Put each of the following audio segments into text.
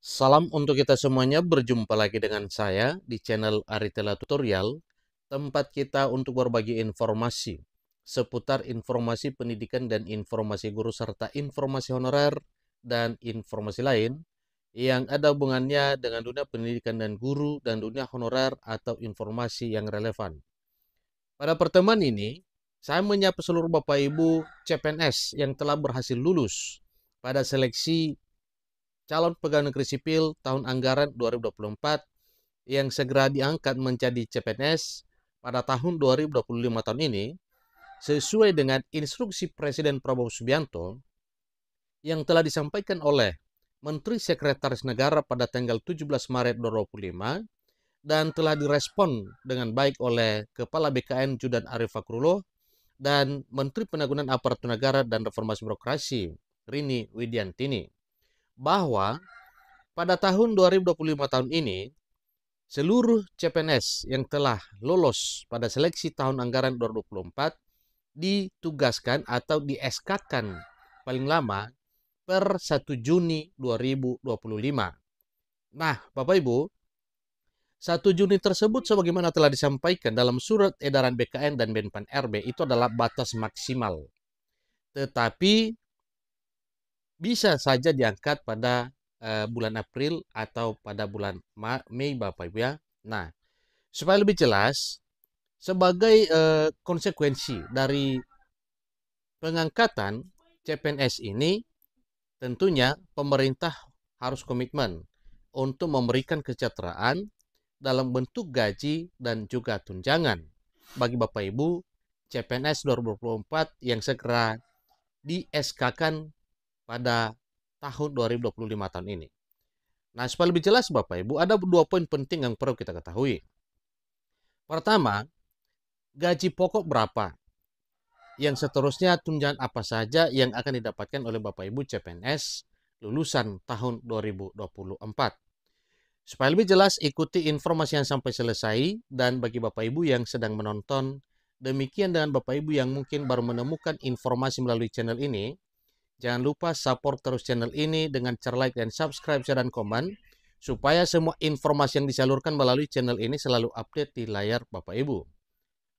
Salam untuk kita semuanya, berjumpa lagi dengan saya di channel Aritela Tutorial, tempat kita untuk berbagi informasi seputar informasi pendidikan dan informasi guru serta informasi honorer dan informasi lain yang ada hubungannya dengan dunia pendidikan dan guru dan dunia honorer atau informasi yang relevan. Pada pertemuan ini, saya menyapa seluruh Bapak Ibu CPNS yang telah berhasil lulus pada seleksi calon pegawai negeri sipil tahun anggaran 2024 yang segera diangkat menjadi CPNS pada tahun 2025 tahun ini sesuai dengan instruksi Presiden Prabowo Subianto yang telah disampaikan oleh Menteri Sekretaris Negara pada tanggal 17 Maret 2025 dan telah direspon dengan baik oleh Kepala BKN Judan Arif Fakrullah dan Menteri Penanggulangan Aparatur Negara dan Reformasi Birokrasi Rini Widiantini bahwa pada tahun 2025 tahun ini, seluruh CPNS yang telah lolos pada seleksi tahun anggaran 2024 ditugaskan atau di-SK-kan paling lama per 1 Juni 2025. Nah, Bapak Ibu, 1 Juni tersebut sebagaimana telah disampaikan dalam surat edaran BKN dan Menpan RB itu adalah batas maksimal. Tetapi bisa saja diangkat pada bulan April atau pada bulan Mei, Bapak Ibu ya. Nah, supaya lebih jelas, sebagai konsekuensi dari pengangkatan CPNS ini, tentunya pemerintah harus komitmen untuk memberikan kesejahteraan dalam bentuk gaji dan juga tunjangan bagi Bapak Ibu CPNS 2024 yang segera di-SK-kan pada tahun 2025 tahun ini. Nah, supaya lebih jelas Bapak Ibu, ada dua poin penting yang perlu kita ketahui. Pertama, gaji pokok berapa? Yang seterusnya tunjangan apa saja yang akan didapatkan oleh Bapak Ibu CPNS lulusan tahun 2024. Supaya lebih jelas, ikuti informasi yang sampai selesai, dan bagi Bapak Ibu yang sedang menonton, demikian dengan Bapak Ibu yang mungkin baru menemukan informasi melalui channel ini, jangan lupa support terus channel ini dengan cara like dan subscribe, share, dan komen, supaya semua informasi yang disalurkan melalui channel ini selalu update di layar Bapak Ibu.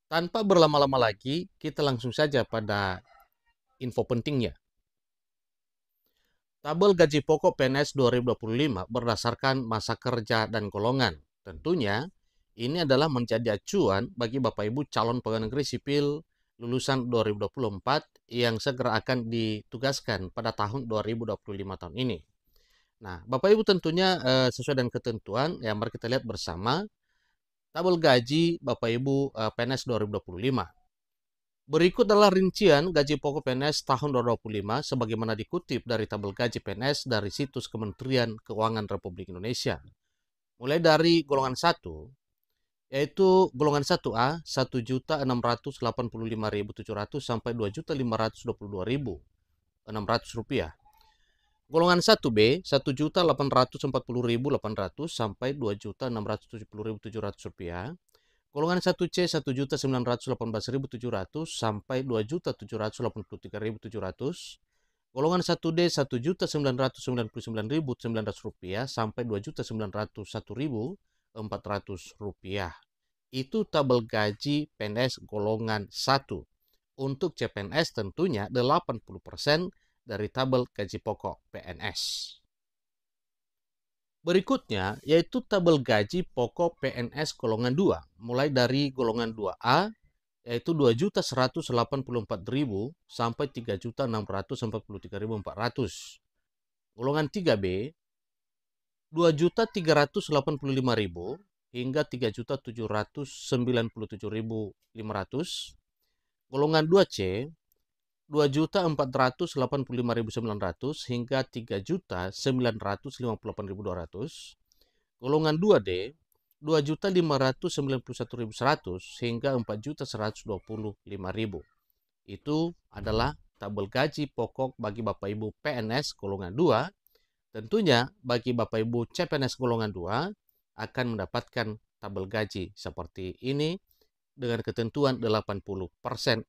Tanpa berlama-lama lagi, kita langsung saja pada info pentingnya. Tabel gaji pokok PNS 2025 berdasarkan masa kerja dan golongan. Tentunya, ini adalah menjadi acuan bagi Bapak Ibu calon pegawai negeri sipil lulusan 2024 yang segera akan ditugaskan pada tahun 2025 tahun ini. Nah, Bapak Ibu tentunya sesuai dengan ketentuan, ya mari kita lihat bersama tabel gaji Bapak Ibu PNS 2025. Berikut adalah rincian gaji pokok PNS tahun 2025 sebagaimana dikutip dari tabel gaji PNS dari situs Kementerian Keuangan Republik Indonesia. Mulai dari golongan 1, yaitu golongan 1A 1.685.700 sampai 2.522.600 rupiah. Golongan 1B 1.840.800 sampai 2.670.700 rupiah. Golongan 1C 1.918.700 sampai 2.783.700. Golongan 1D 1.999.900 rupiah sampai 2.901.400 rupiah. Itu tabel gaji PNS golongan 1. Untuk CPNS tentunya 80% dari tabel gaji pokok PNS. Berikutnya yaitu tabel gaji pokok PNS golongan 2, mulai dari golongan 2A yaitu 2.184.000 sampai 3.643.400. Golongan 3B 2.385.000 hingga 3.797.500. Golongan 2C 2.485.900 hingga 3.958.200. Golongan 2D 2.591.100 hingga 4.125.000. Itu adalah tabel gaji pokok bagi Bapak Ibu PNS golongan 2. Tentunya bagi Bapak Ibu CPNS golongan 2 akan mendapatkan tabel gaji seperti ini dengan ketentuan 80%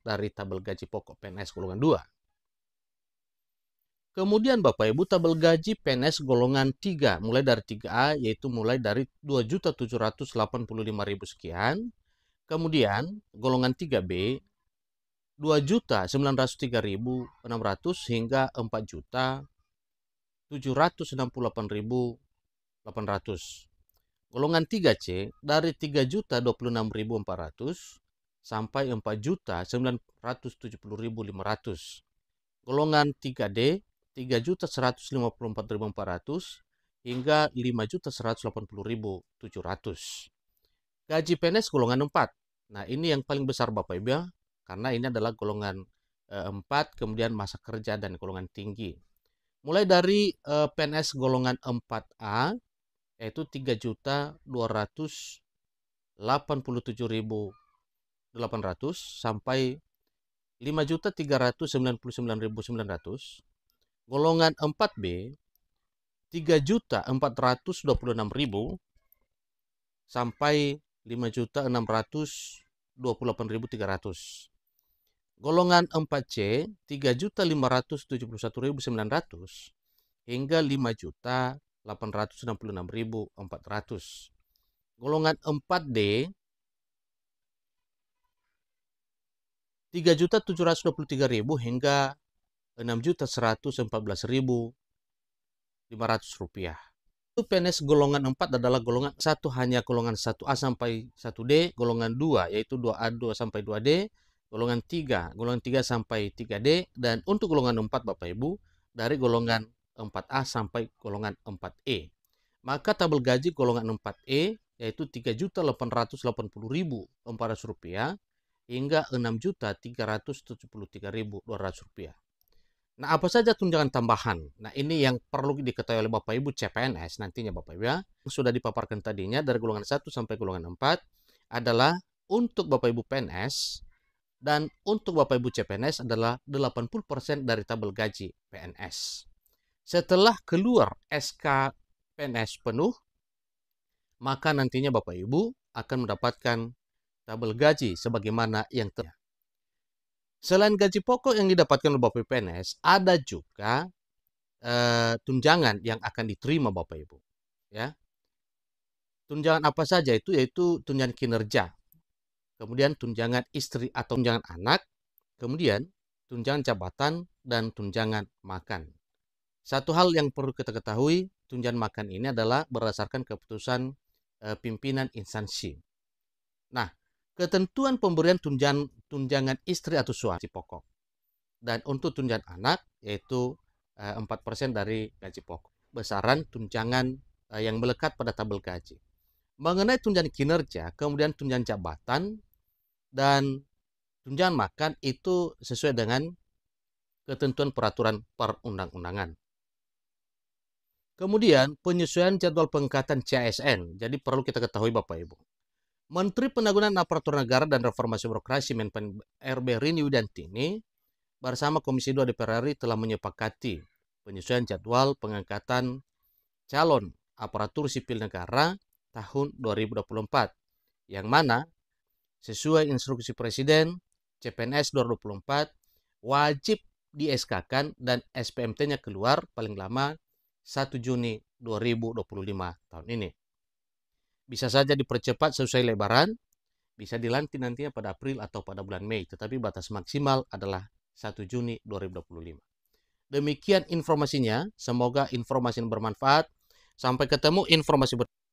dari tabel gaji pokok PNS golongan 2. Kemudian Bapak Ibu tabel gaji PNS golongan 3 mulai dari 3A yaitu mulai dari 2.785.000 sekian. Kemudian golongan 3B 2.903.600 hingga 4.768.800. Golongan 3C dari 3.026.400 sampai 4.970.500. Golongan 3D 3.154.400 hingga 5.180.700. Gaji PNS golongan 4. Nah, ini yang paling besar Bapak Ibu ya, karena ini adalah golongan 4, kemudian masa kerja dan golongan tinggi. Mulai dari PNS golongan 4A yaitu 3.287.800 sampai 5.399.900. Golongan 4B 3.426.000 sampai 5.628.300. Golongan 4C 3.571.900 hingga 5.866.400. Golongan 4D 3.723.000 hingga 6.114.500 rupiah. PNS golongan 4 adalah golongan 1 hanya golongan 1A sampai 1D, golongan 2 yaitu 2A 2 sampai 2D, golongan 3 sampai 3D, dan untuk golongan 4 Bapak Ibu dari golongan 4A sampai golongan 4E. Maka tabel gaji golongan 4E yaitu 3.880.400 rupiah hingga 6.373.200 rupiah. Nah, apa saja tunjangan tambahan? Nah, ini yang perlu diketahui oleh Bapak Ibu CPNS nantinya Bapak Ibu ya. Sudah dipaparkan tadinya dari golongan 1 sampai golongan 4 adalah untuk Bapak Ibu PNS dan untuk Bapak Ibu CPNS adalah 80% dari tabel gaji PNS. Setelah keluar SK PNS penuh, maka nantinya Bapak Ibu akan mendapatkan tabel gaji sebagaimana yang terlihat. Selain gaji pokok yang didapatkan oleh Bapak PNS, ada juga tunjangan yang akan diterima Bapak Ibu. Ya, tunjangan apa saja itu? Yaitu tunjangan kinerja, kemudian tunjangan istri atau tunjangan anak, kemudian tunjangan jabatan dan tunjangan makan. Satu hal yang perlu kita ketahui, tunjangan makan ini adalah berdasarkan keputusan pimpinan instansi. Nah, ketentuan pemberian tunjangan istri atau suami pokok. Dan untuk tunjangan anak yaitu 4% dari gaji pokok. Besaran tunjangan yang melekat pada tabel gaji. Mengenai tunjangan kinerja, kemudian tunjangan jabatan dan tunjangan makan itu sesuai dengan ketentuan peraturan perundang-undangan. Kemudian penyesuaian jadwal pengangkatan CASN. Jadi perlu kita ketahui Bapak Ibu. Menteri Penanggulangan Aparatur Negara dan Reformasi Birokrasi Menpan RB Rini Widantini bersama Komisi 2 DPR RI telah menyepakati penyesuaian jadwal pengangkatan calon aparatur sipil negara tahun 2024 yang mana sesuai instruksi Presiden CPNS 2024 wajib di-SK-kan dan SPMT-nya keluar paling lama 1 Juni 2025 tahun ini. Bisa saja dipercepat sesuai lebaran, bisa dilantik nantinya pada April atau pada bulan Mei, tetapi batas maksimal adalah 1 Juni 2025. Demikian informasinya, semoga informasi ini bermanfaat. Sampai ketemu informasi berikutnya.